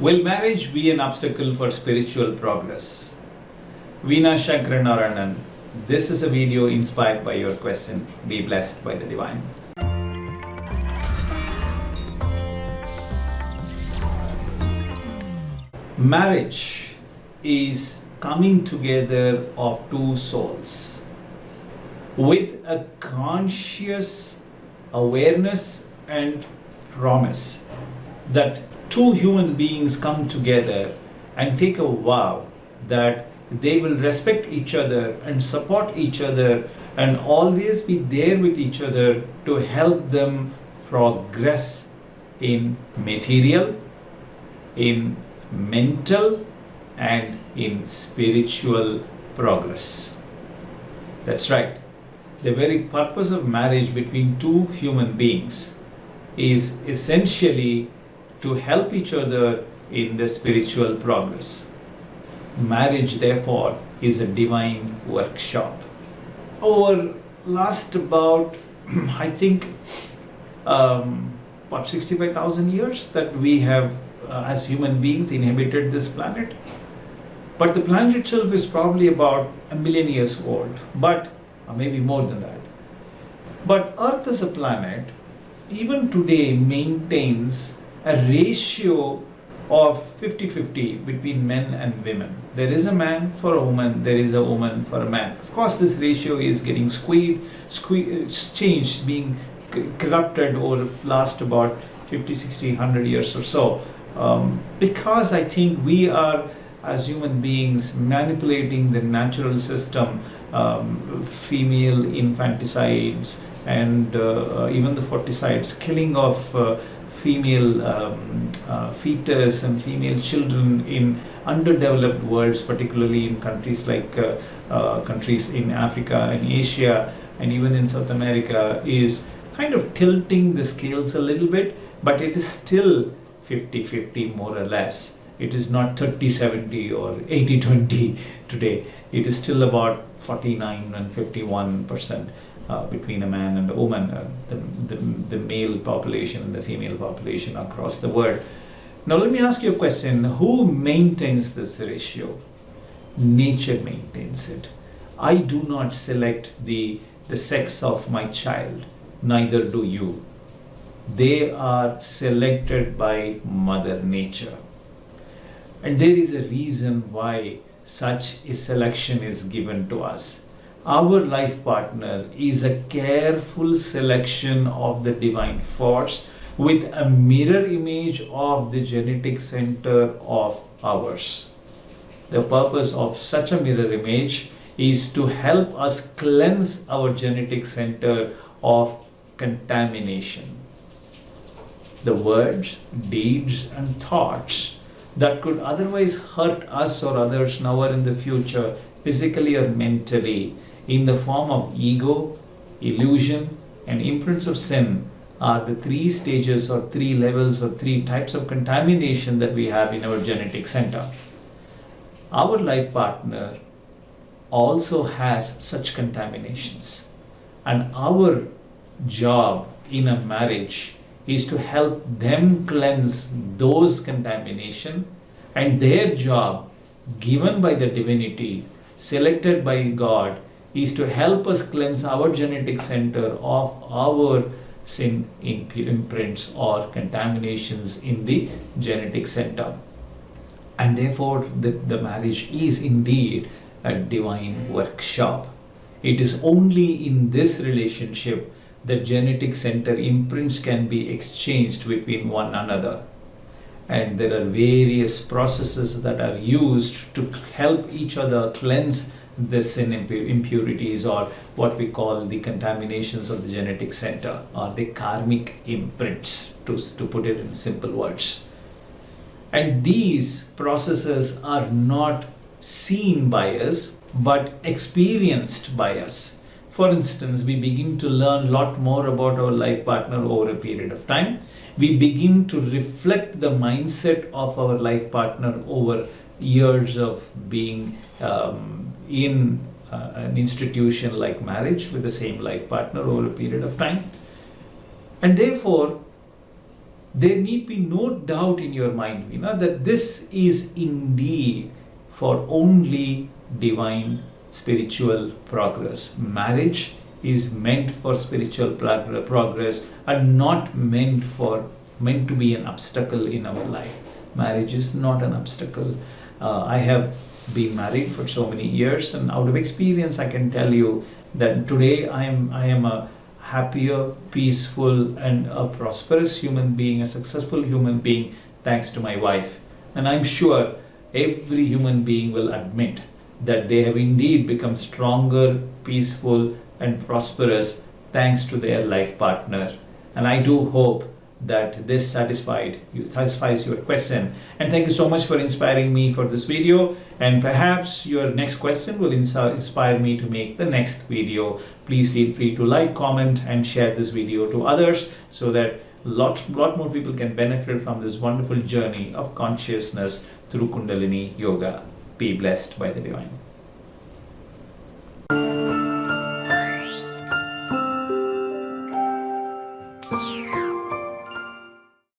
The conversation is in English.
Will marriage be an obstacle for spiritual progress? Veena Shankaranarayanan. This is a video inspired by your question. Be blessed by the divine. Marriage is coming together of two souls with a conscious awareness and promise that two human beings come together and take a vow that they will respect each other and support each other and always be there with each other to help them progress in material, in mental, and in spiritual progress. That's right. The very purpose of marriage between two human beings is essentially to help each other in the spiritual progress. Marriage, therefore, is a divine workshop. Over last about, I think, 65,000 years that we have, as human beings, inhabited this planet. But the planet itself is probably about 1 million years old, but maybe more than that. But Earth as a planet, even today, maintains a ratio of 50-50 between men and women. There is a man for a woman, there is a woman for a man. Of course, this ratio is getting changed, being corrupted over last about 50, 60, 100 years or so. Because I think we are, as human beings, manipulating the natural system, female infanticides and even the forticides, killing of female fetus and female children in underdeveloped worlds, particularly in countries like countries in Africa and Asia and even in South America, is kind of tilting the scales a little bit, but it is still 50-50 more or less. It is not 30-70 or 80-20 today. It is still about 49 and 51% between a man and a woman, the male population and the female population across the world. Now let me ask you a question. Who maintains this ratio? Nature maintains it. I do not select the sex of my child, neither do you. They are selected by Mother Nature. And there is a reason why such a selection is given to us. Our life partner is a careful selection of the divine force with a mirror image of the genetic center of ours. The purpose of such a mirror image is to help us cleanse our genetic center of contamination. The words, deeds, and thoughts that could otherwise hurt us or others now or in the future, physically or mentally, in the form of ego, illusion, and imprints of sin, are the three stages or three levels or three types of contamination that we have in our genetic center. Our life partner also has such contaminations, and our job in a marriage is to help them cleanse those contamination, and their job given by the divinity, selected by God, is to help us cleanse our genetic center of our sin imprints or contaminations in the genetic center. And therefore the marriage is indeed a divine workshop. It is only in this relationship that genetic center imprints can be exchanged between one another. And there are various processes that are used to help each other cleanse the sin impurities, or what we call the contaminations of the genetic center, or the karmic imprints, to put it in simple words. And these processes are not seen by us but experienced by us. For instance, we begin to learn a lot more about our life partner over a period of time. We begin to reflect the mindset of our life partner over years of being in an institution like marriage with the same life partner over a period of time. And therefore, there need be no doubt in your mind, that this is indeed for only divine spiritual progress. Marriage is meant for spiritual progress and not meant to be an obstacle in our life. Marriage is not an obstacle. I have been married for so many years, and out of experience I can tell you that today I am a happier, peaceful, and a prosperous human being, a successful human being, thanks to my wife. And I'm sure every human being will admit that they have indeed become stronger, peaceful, and prosperous thanks to their life partner. And I do hope that this satisfies your question. And thank you so much for inspiring me for this video. And perhaps your next question will inspire me to make the next video. Please feel free to like, comment, and share this video to others so that lot more people can benefit from this wonderful journey of consciousness through Kundalini Yoga. Be blessed by the divine.